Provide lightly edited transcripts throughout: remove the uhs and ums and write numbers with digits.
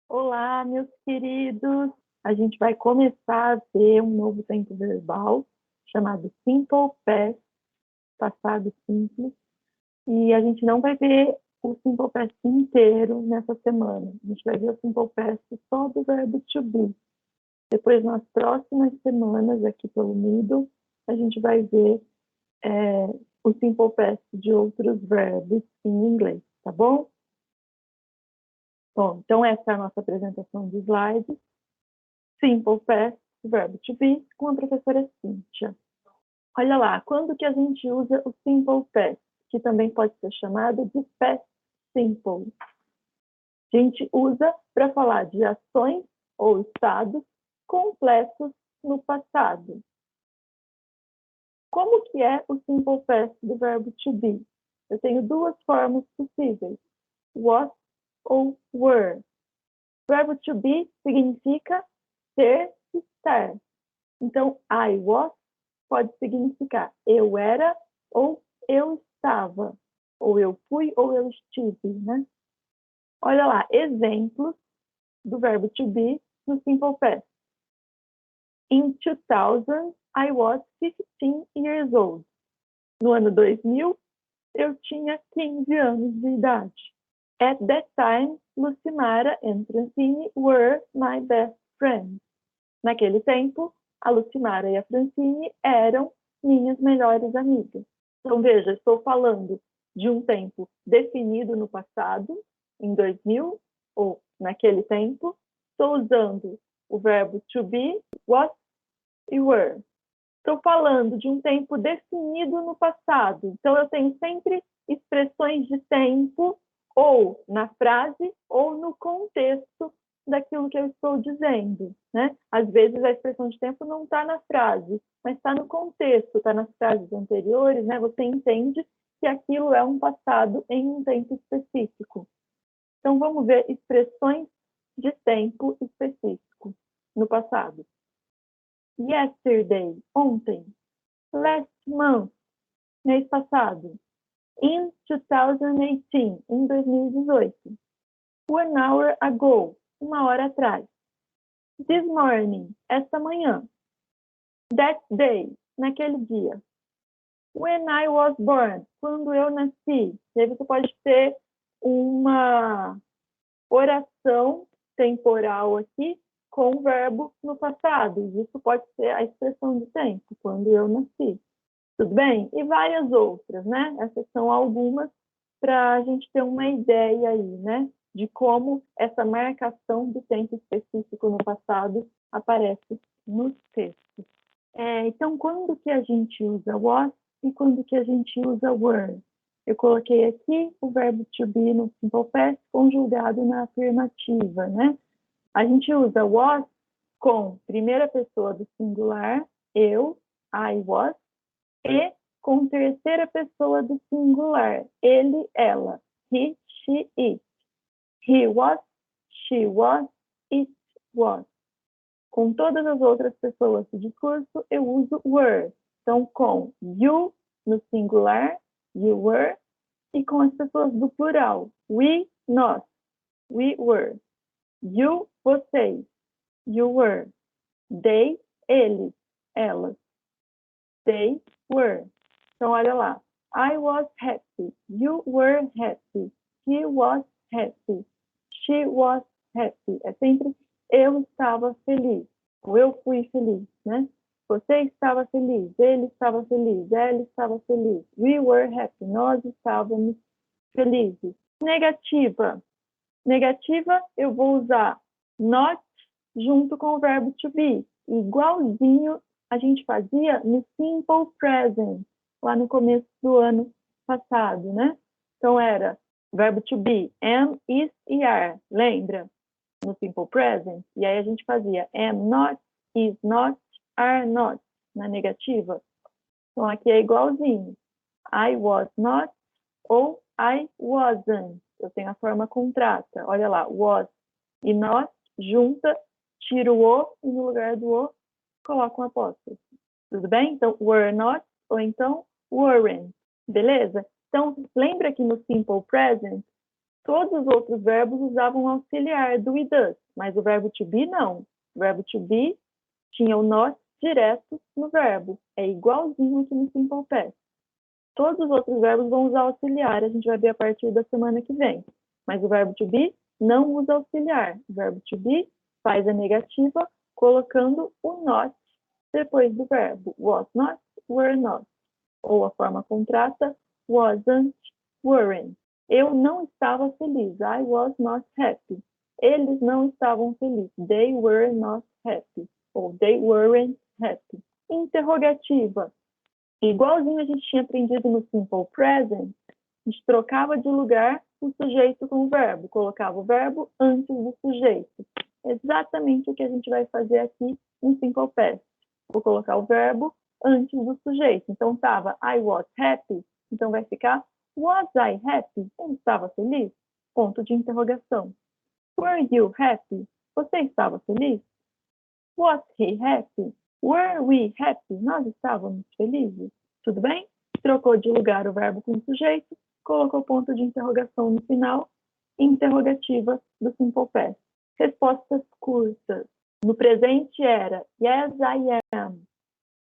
Olá, meus queridos! A gente vai começar a ver um novo tempo verbal chamado Simple Past, passado simples. E a gente não vai ver o Simple Past inteiro nessa semana. A gente vai ver o Simple Past só do verbo to be. Depois, nas próximas semanas, aqui pelo Moodle, a gente vai ver o Simple Past de outros verbos em inglês, tá bom? Bom, então essa é a nossa apresentação de slides. Simple Past, verbo to be, com a professora Cíntia. Olha lá, quando que a gente usa o Simple Past, que também pode ser chamado de Past Simple? A gente usa para falar de ações ou estados completos no passado. Como que é o Simple Past do verbo to be? Eu tenho duas formas possíveis, was ou were. O verbo to be significa ser, estar. Então, I was pode significar eu era ou eu estava, ou eu fui ou eu estive, né? Olha lá, exemplos do verbo to be no Simple Past. In 2000, I was 15 years old. No ano 2000, eu tinha 15 anos de idade. At that time, Lucimara and Francine were my best friends. Naquele tempo, a Lucimara e a Francine eram minhas melhores amigas. Então, veja, estou falando de um tempo definido no passado, em 2000, ou naquele tempo. Estou usando o verbo to be, was e were. Estou falando de um tempo definido no passado. Então, eu tenho sempre expressões de tempo ou na frase ou no contexto daquilo que eu estou dizendo, né? Às vezes a expressão de tempo não está na frase, mas está no contexto, está nas frases anteriores, né? Você entende que aquilo é um passado em um tempo específico. Então, vamos ver expressões de tempo específico no passado. Yesterday, ontem. Last month, mês passado. In 2018, em 2018. 1 hour ago, uma hora atrás. This morning, esta manhã. That day, naquele dia. When I was born, quando eu nasci. E aí você pode ter uma oração temporal aqui com o verbo no passado. Isso pode ser a expressão de tempo, quando eu nasci. Tudo bem? E várias outras, né? Essas são algumas para a gente ter uma ideia aí, né? De como essa marcação do tempo específico no passado aparece nos textos. Então, quando que a gente usa was e quando que a gente usa were? Eu coloquei aqui o verbo to be no Simple Past conjugado na afirmativa, né? A gente usa was com primeira pessoa do singular, eu, I was, e com terceira pessoa do singular, ele, ela, he, she, it. He was, she was, it was. Com todas as outras pessoas do discurso, eu uso were. Então, com you no singular, you were, e com as pessoas do plural, we, nós, we were. You, vocês, you were. They, eles, elas, they were. Então, olha lá. I was happy. You were happy. He was happy. She was happy. É sempre eu estava feliz. Ou eu fui feliz, né? Você estava feliz. Ele estava feliz. Ela estava feliz. We were happy. Nós estávamos felizes. Negativa. Negativa, eu vou usar not junto com o verbo to be. Igualzinho a gente fazia no simple present, lá no começo do ano passado, né? Então, era verbo to be, am, is e are. Lembra? No simple present. E aí a gente fazia am not, is not, are not, na negativa. Então, aqui é igualzinho. I was not ou I wasn't. Eu tenho a forma contrata. Olha lá, was e not, junta, tiro o e no lugar do o, coloco um apóstrofo. Tudo bem? Então, were not ou então weren't. Beleza? Então, lembra que no simple present Todos os outros verbos usavam o auxiliar do e does, mas o verbo to be não. O verbo to be tinha o not direto no verbo. É igualzinho aqui no Simple Past. Todos os outros verbos vão usar auxiliar, a gente vai ver a partir da semana que vem. Mas o verbo to be não usa auxiliar. O verbo to be faz a negativa colocando o not depois do verbo. Was not, were not. Ou a forma contrata, wasn't, weren't. Eu não estava feliz. I was not happy. Eles não estavam felizes. They were not happy. Ou they weren't happy. Interrogativa. Igualzinho a gente tinha aprendido no Simple Present, a gente trocava de lugar o sujeito com o verbo, colocava o verbo antes do sujeito. Exatamente o que a gente vai fazer aqui no Simple Past. Vou colocar o verbo antes do sujeito. Então, estava I was happy, então vai ficar was I happy? Eu estava feliz? Ponto de interrogação. Were you happy? Você estava feliz? Was he happy? Were we happy? Nós estávamos felizes? Tudo bem? Trocou de lugar o verbo com o sujeito, colocou ponto de interrogação no final, interrogativa do Simple Past. Respostas curtas. No presente era yes, I am.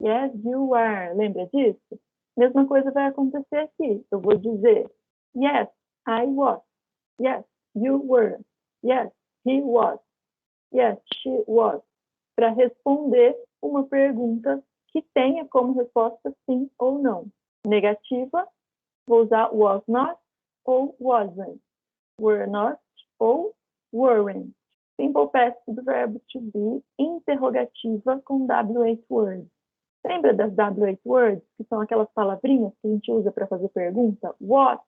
Yes, you are. Lembra disso? Mesma coisa vai acontecer aqui. Eu vou dizer yes, I was. Yes, you were. Yes, he was. Yes, she was. Para responder uma pergunta que tenha como resposta sim ou não. Negativa, vou usar was not ou wasn't. Were not ou weren't. Simple past do verbo to be, interrogativa com W8 words. Lembra das W8 words, que são aquelas palavrinhas que a gente usa para fazer pergunta? What,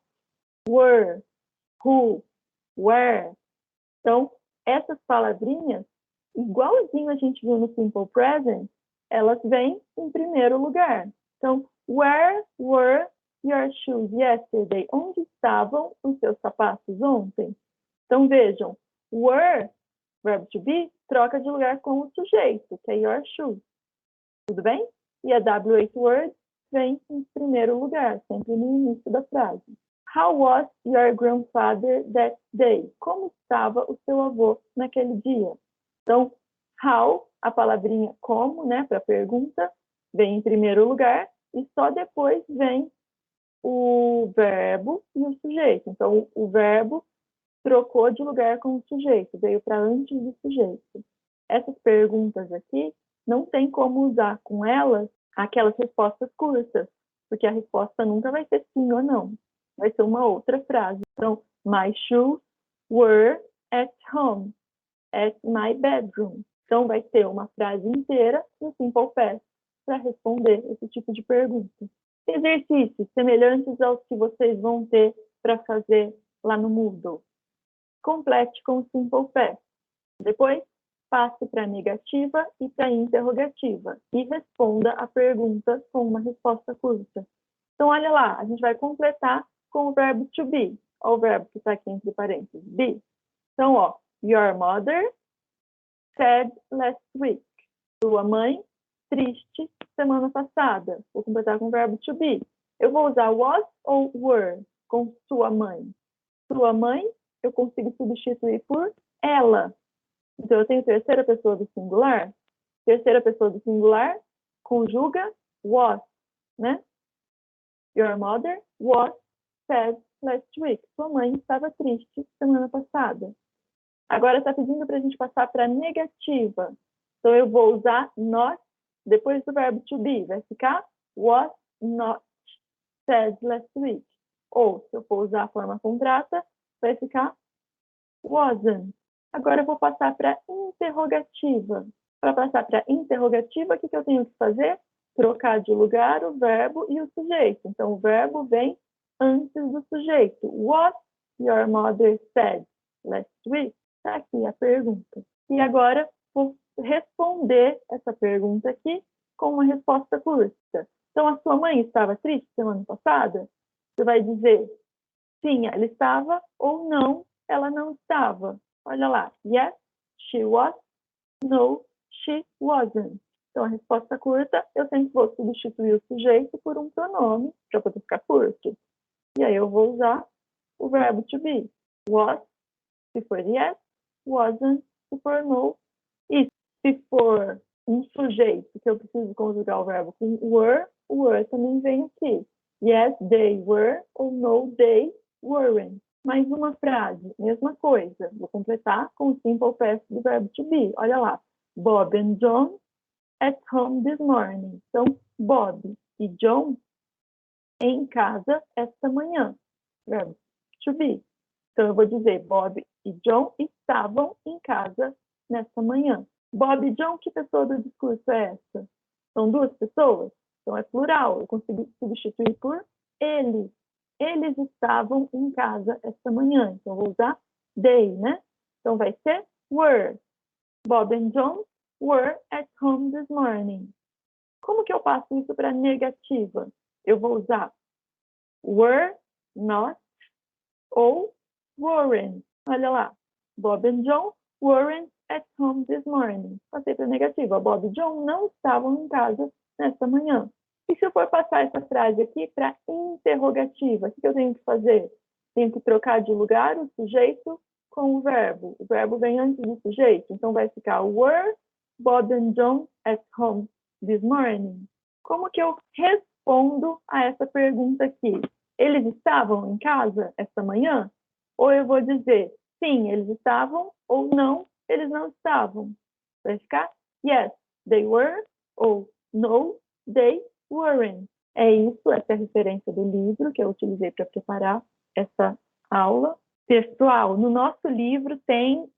were, who, where. Então, essas palavrinhas, igualzinho a gente viu no Simple Present, elas vêm em primeiro lugar. Então, where were your shoes yesterday? Onde estavam os seus sapatos ontem? Então, vejam, were, verbo to be, troca de lugar com o sujeito, que é your shoes. Tudo bem? E a W8 word vem em primeiro lugar, sempre no início da frase. How was your grandfather that day? Como estava o seu avô naquele dia? Então, how, a palavrinha como, né, para pergunta, vem em primeiro lugar e só depois vem o verbo e o sujeito. Então, o verbo trocou de lugar com o sujeito, veio para antes do sujeito. Essas perguntas aqui, não tem como usar com elas aquelas respostas curtas, porque a resposta nunca vai ser sim ou não. Vai ser uma outra frase. Então, my shoes were at home, at my bedroom. Então, vai ter uma frase inteira no Simple Past para responder esse tipo de pergunta. Exercícios semelhantes aos que vocês vão ter para fazer lá no Moodle. Complete com o Simple Past. Depois, passe para a negativa e para a interrogativa e responda a pergunta com uma resposta curta. Então, olha lá, a gente vai completar com o verbo to be. Olha o verbo que está aqui entre parênteses, be. Então, ó, your mother said last week. Sua mãe, triste, semana passada. Vou completar com o verbo to be. Eu vou usar was ou were com sua mãe. Sua mãe, eu consigo substituir por ela. Então, eu tenho terceira pessoa do singular. Terceira pessoa do singular conjuga was, né? Your mother was sad last week. Sua mãe estava triste semana passada. Agora está pedindo para a gente passar para a negativa. Então, eu vou usar not depois do verbo to be. Vai ficar was not sad last week. Ou, se eu for usar a forma contrata, vai ficar wasn't. Agora eu vou passar para interrogativa. Para passar para interrogativa, o que eu tenho que fazer? Trocar de lugar o verbo e o sujeito. Então, o verbo vem antes do sujeito. What your mother said last week? Está aqui a pergunta. E agora, vou responder essa pergunta aqui com uma resposta curta. Então, a sua mãe estava triste semana passada? Você vai dizer sim, ela estava, ou não, ela não estava. Olha lá, yes, she was, no, she wasn't. Então, a resposta curta, eu sempre vou substituir o sujeito por um pronome, para poder ficar curto. E aí eu vou usar o verbo to be. Was, se for yes. Wasn't, se for no. E se for um sujeito que eu preciso conjugar o verbo com were, o were também vem aqui. Yes, they were, ou no, they weren't. Mais uma frase, mesma coisa. Vou completar com o simple past do verbo to be. Olha lá. Bob and John at home this morning. Então, Bob e John em casa esta manhã. Verbo to be. Então, eu vou dizer Bob e John estavam em casa nesta manhã. Bob e John, que pessoa do discurso é essa? São duas pessoas? Então, é plural. Eu consigo substituir por eles. Eles estavam em casa esta manhã. Então, eu vou usar they, né? Então, vai ser were. Bob and John were at home this morning. Como que eu passo isso para negativa? Eu vou usar were not ou weren't. Olha lá. Bob and John weren't at home this morning. Passei para negativa. Bob e John não estavam em casa nesta manhã. E se eu for passar essa frase aqui para interrogativa, o que eu tenho que fazer? Tenho que trocar de lugar o sujeito com o verbo. O verbo vem antes do sujeito, então vai ficar were Bob and John at home this morning. Como que eu respondo a essa pergunta aqui? Eles estavam em casa esta manhã? Ou eu vou dizer sim, eles estavam, ou não, eles não estavam. Vai ficar yes, they were, ou no, they weren't. É isso, essa é a referência do livro que eu utilizei para preparar essa aula. Pessoal, no nosso livro tem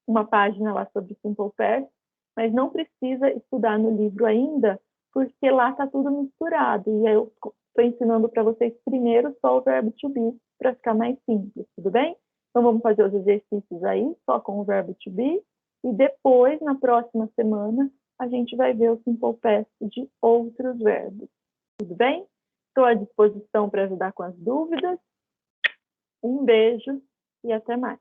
uma página lá sobre Simple Past, mas não precisa estudar no livro ainda, porque lá está tudo misturado. E eu estou ensinando para vocês primeiro só o verbo to be, para ficar mais simples, tudo bem? Então vamos fazer os exercícios aí, só com o verbo to be, e depois, na próxima semana, a gente vai ver o Simple Past de outros verbos, tudo bem? Estou à disposição para ajudar com as dúvidas. Um beijo e até mais.